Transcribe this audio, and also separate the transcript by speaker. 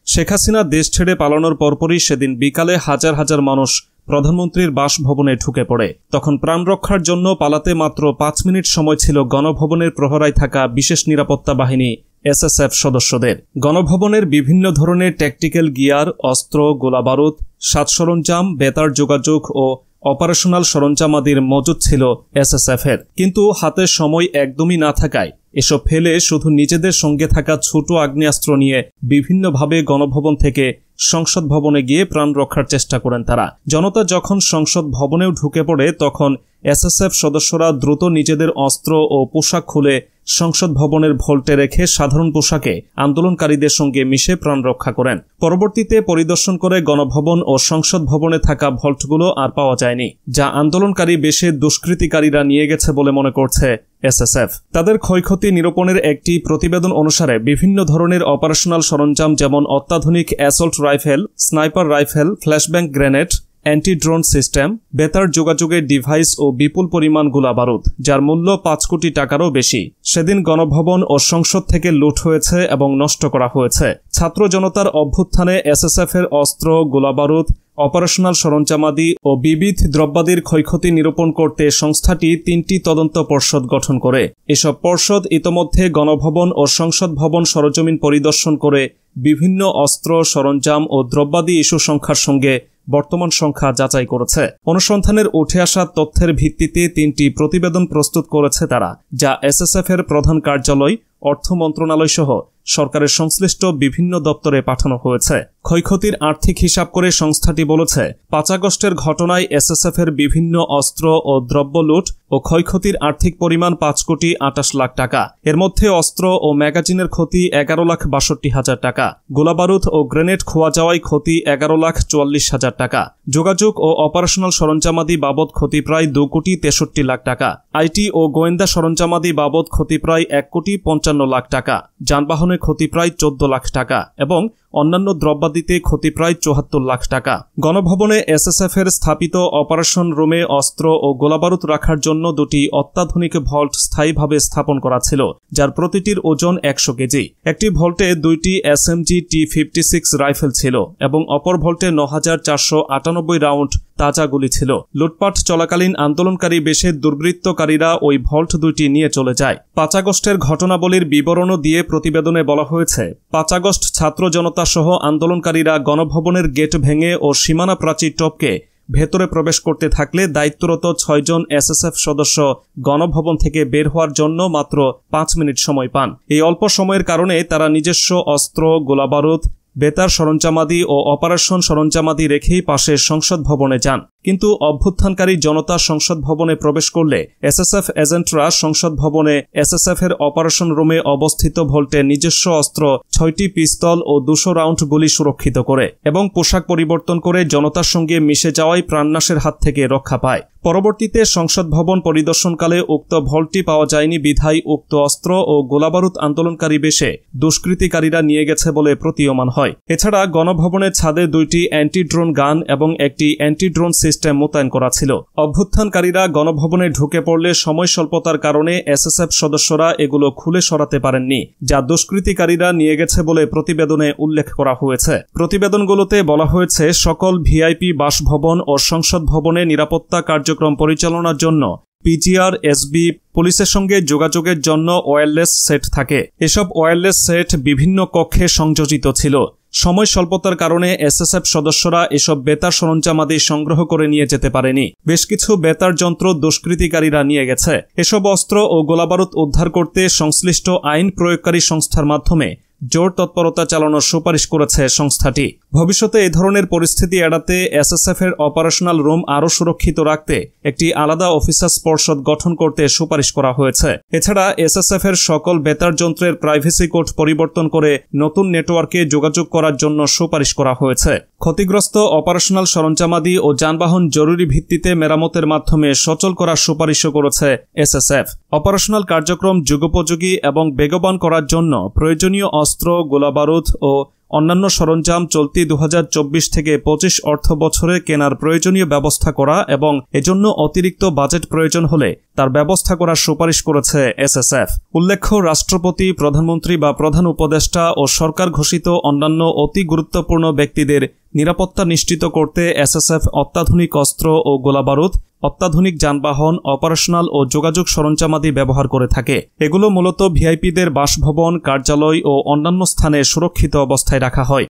Speaker 1: শেখ হাসিনা দেশ ছেড়ে পালানোর পরপরই সেদিন বিকালে হাজার হাজার মানুষ প্রধানমন্ত্রীর বাসভবনে ঢুকে পড়ে। তখন প্রাণ রক্ষার জন্য পালাতে মাত্র ৫ মিনিট সময় ছিল গণভবনের প্রহরায় থাকা বিশেষ নিরাপত্তা বাহিনী এসএসএফ সদস্যদের। গণভবনের বিভিন্ন ধরনের ট্যাকটিক্যাল গিয়ার, অস্ত্র, গোলাবারুদ, সাজ সরঞ্জাম, বেতার যোগাযোগ ও অপারেশনাল সরঞ্জামাদির মজুদ ছিল এসএসএফের। কিন্তু হাতে সময় একদমই না থাকায় এসব ফেলে শুধু নিজেদের সঙ্গে থাকা ছোট আগ্নেয়াস্ত্র নিয়ে বিভিন্নভাবে গণভবন থেকে সংসদ ভবনে গিয়ে প্রাণ রক্ষার চেষ্টা করেন তারা। জনতা যখন সংসদ ভবনেও ঢুকে পড়ে তখন এসএসএফ সদস্যরা দ্রুত নিজেদের অস্ত্র ও পোশাক খুলে সংসদ ভবনের ভল্টে রেখে সাধারণ পোশাকে আন্দোলনকারীদের সঙ্গে মিশে প্রাণ রক্ষা করেন। পরবর্তীতে পরিদর্শন করে গণভবন ও সংসদ ভবনে থাকা ভল্টগুলো আর পাওয়া যায়নি, যা আন্দোলনকারী বেশে দুষ্কৃতিকারীরা নিয়ে গেছে বলে মনে করছে এসএসএফ। তাদের ক্ষয়ক্ষতি নিরূপণের একটি প্রতিবেদন অনুসারে বিভিন্ন ধরনের অপারেশনাল সরঞ্জাম যেমন অত্যাধুনিক assault rifle, sniper rifle, flashbang grenade, anti drone system, বেতার যোগাযোগের ডিভাইস ও বিপুল পরিমাণ গোলাবারুদ, যার মূল্য ৫ কোটি টাকারও বেশি, সেদিন গণভবন ও সংসদ থেকে লুট হয়েছে এবং নষ্ট করা হয়েছে। ছাত্র জনতার অভ্যুত্থানে এসএসএফের অস্ত্র, গোলাবারুদ, অপারেশনাল সরঞ্জামাদি ও বিবিধ দ্রব্যাদির ক্ষয়ক্ষতি নিরূপণ করতে সংস্থাটি ৩টি তদন্ত পর্ষদ গঠন করে। এসব পর্ষদ ইতোমধ্যে গণভবন ও সংসদ ভবন সরজমিন পরিদর্শন করে বিভিন্ন অস্ত্র, সরঞ্জাম ও দ্রব্যাদি ইস্যু সংখ্যার সঙ্গে বর্তমান সংখ্যা যাচাই করেছে। অনুসন্ধানের উঠে আসা তথ্যের ভিত্তিতে ৩টি প্রতিবেদন প্রস্তুত করেছে তারা, যা এসএসএফ এর প্রধান কার্যালয়, অর্থ মন্ত্রণালয় সহ সরকারের সংশ্লিষ্ট বিভিন্ন দপ্তরে পাঠানো হয়েছে। ক্ষয়ক্ষতির আর্থিক হিসাব করে সংস্থাটি বলেছে, ৫ আগস্টের ঘটনায় এসএসএফ এর বিভিন্ন অস্ত্র ও দ্রব্য লুট ও ক্ষয়ক্ষতির আর্থিক পরিমাণ ৫ কোটি ২৮ লাখ টাকা। এর মধ্যে অস্ত্র ও ম্যাগাজিনের ক্ষতি ১১,৬২,০০০ টাকা, গোলাবারুদ ও গ্রেনেড খোয়া যাওয়ায় ক্ষতি ১১,৪৪,০০০ টাকা, যোগাযোগ ও অপারেশনাল সরঞ্জামাদি বাবদ ক্ষতি প্রায় ২ কোটি ৬৩ লাখ টাকা, আইটি ও গোয়েন্দা সরঞ্জামাদি বাবদ ক্ষতি প্রায় ১ কোটি ৫৫ লাখ টাকা, যানবাহনের ক্ষতি প্রায় ১৪ লাখ টাকা এবং অন্যান্য দ্রব্যাদিতে ক্ষতি প্রায় ৭৪ লাখ টাকা। গণভবনে এসএসএফ এর স্থাপিত অপারেশন রুমে অস্ত্র ও গোলাবারুদ রাখার জন্য ২টি অত্যাধুনিক ভল্ট স্থায়ীভাবে স্থাপন করা ছিল, যার প্রতিটির ওজন ১০০ কেজি। একটি ভল্টে ২টি এসএমজি T56 রাইফেল ছিল এবং অপর ভল্টে ৯,৪৯৮ রাউন্ড তাজা গুলি ছিল। লুটপাট চলাকালীন আন্দোলনকারী বেশে দুর্বৃত্তকারীরা ওই ভল্ট ২টি নিয়ে চলে যায়। ৫ আগস্টের ঘটনাবলীর বিবরণও দিয়ে প্রতিবেদনে বলা হয়েছে, ৫ আগস্ট ছাত্র জনতা সহ আন্দোলনকারীরা গণভবনের গেট ভেঙে ও সীমানা প্রাচীর টপকে ভেতরে প্রবেশ করতে থাকলে দায়িত্বরত ৬ জন এসএসএফ সদস্য গণভবন থেকে বের হওয়ার জন্য মাত্র ৫ মিনিট সময় পান। এই অল্প সময়ের কারণে তারা নিজস্ব অস্ত্র, গোলাবারুদ, বেতার সরঞ্জামাদি ও অপারেশন সরঞ্জামাদি রেখেই পাশে সংসদ ভবনে যান। কিন্তু অভ্যুত্থানকারী জনতা সংসদ ভবনে প্রবেশ করলে এসএসএফ এজেন্টরা সংসদ ভবনে এসএসএফ এর অপারেশন রুমে অবস্থিত ভল্টে নিজস্ব অস্ত্র, ৬টি পিস্তল ও ২০০ রাউন্ড গুলি সুরক্ষিত করে এবং পোশাক পরিবর্তন করে জনতার সঙ্গে মিশে যাওয়ায় প্রাণনাশের হাত থেকে রক্ষা পায়। পরবর্তীতে সংসদ ভবন পরিদর্শনকালে উক্ত ভল্টটি পাওয়া যায়নি বিধায় উক্ত অস্ত্র ও গোলাবারুদ আন্দোলনকারী বেশে দুষ্কৃতিকারীরা নিয়ে গেছে বলে প্রতীয়মান হয়। এছাড়া গণভবনের ছাদে ২টি অ্যান্টি ড্রোন গান এবং একটি অ্যান্টি ড্রোন সিস্টেম মোতায়েন করা ছিল। অভ্যুত্থানকারীরা গণভবনে ঢুকে পড়লে সময় স্বল্পতার কারণে এসএসএফ সদস্যরা এগুলো খুলে সরাতে পারেননি, যা দুষ্কৃতিকারীরা নিয়ে গেছে বলে প্রতিবেদনে উল্লেখ করা হয়েছে। প্রতিবেদনগুলোতে বলা হয়েছে, সকল ভিআইপি বাসভবন ও সংসদ ভবনে নিরাপত্তা কার্যক্রম পরিচালনার জন্য পিজিআর, এসবি, পুলিশের সঙ্গে যোগাযোগের জন্য ওয়্যারলেস সেট থাকে। এসব ওয়্যারলেস সেট বিভিন্ন কক্ষে সংযোজিত ছিল। সময় স্বল্পতার কারণে এসএসএফ সদস্যরা এসব বেতার সরঞ্জামাদি সংগ্রহ করে নিয়ে যেতে পারেনি। বেশ কিছু বেতার যন্ত্র দুষ্কৃতিকারীরা নিয়ে গেছে। এসব অস্ত্র ও গোলাবারুদ উদ্ধার করতে সংশ্লিষ্ট আইন প্রয়োগকারী সংস্থার মাধ্যমে জোর তৎপরতা চালানোর সুপারিশ করেছে সংস্থাটি। ভবিষ্যতে এই ধরনের পরিস্থিতি এড়াতে এসএসএফ এর অপারেশনাল রুম আরও সুরক্ষিত রাখতে একটি আলাদা অফিসার্স পর্ষদ গঠন করতে সুপারিশ করা হয়েছে। এছাড়া এসএসএফ এর সকল বেতার যন্ত্রের প্রাইভেসি কোড পরিবর্তন করে নতুন নেটওয়ার্কে যোগাযোগ করার জন্য সুপারিশ করা হয়েছে। ক্ষতিগ্রস্ত অপারেশনাল সরঞ্জামাদি ও যানবাহন জরুরি ভিত্তিতে মেরামতের মাধ্যমে সচল করার সুপারিশও করেছে এসএসএফ। অপারেশনাল কার্যক্রম যুগোপযোগী এবং বেগবান করার জন্য প্রয়োজনীয় অস্ত্র, গোলাবারুদ ও অন্যান্য সরঞ্জাম চলতি 2024 থেকে 25 অর্থ বছরে কেনার প্রয়োজনীয় ব্যবস্থা করা এবং এজন্য অতিরিক্ত বাজেট প্রয়োজন হলে তার ব্যবস্থা করার সুপারিশ করেছে এসএসএফ। উল্লেখ্য, রাষ্ট্রপতি, প্রধানমন্ত্রী বা প্রধান উপদেষ্টা ও সরকার ঘোষিত অন্যান্য অতি গুরুত্বপূর্ণ ব্যক্তিদের নিরাপত্তা নিশ্চিত করতে এসএসএফ অত্যাধুনিক অস্ত্র ও গোলাবারুদ, অত্যাধুনিক যানবাহন, অপারেশনাল ও যোগাযোগ সরঞ্জামাদি ব্যবহার করে থাকে। এগুলো মূলত ভিআইপিদের বাসভবন, কার্যালয় ও অন্যান্য স্থানে সুরক্ষিত অবস্থায় রাখা হয়।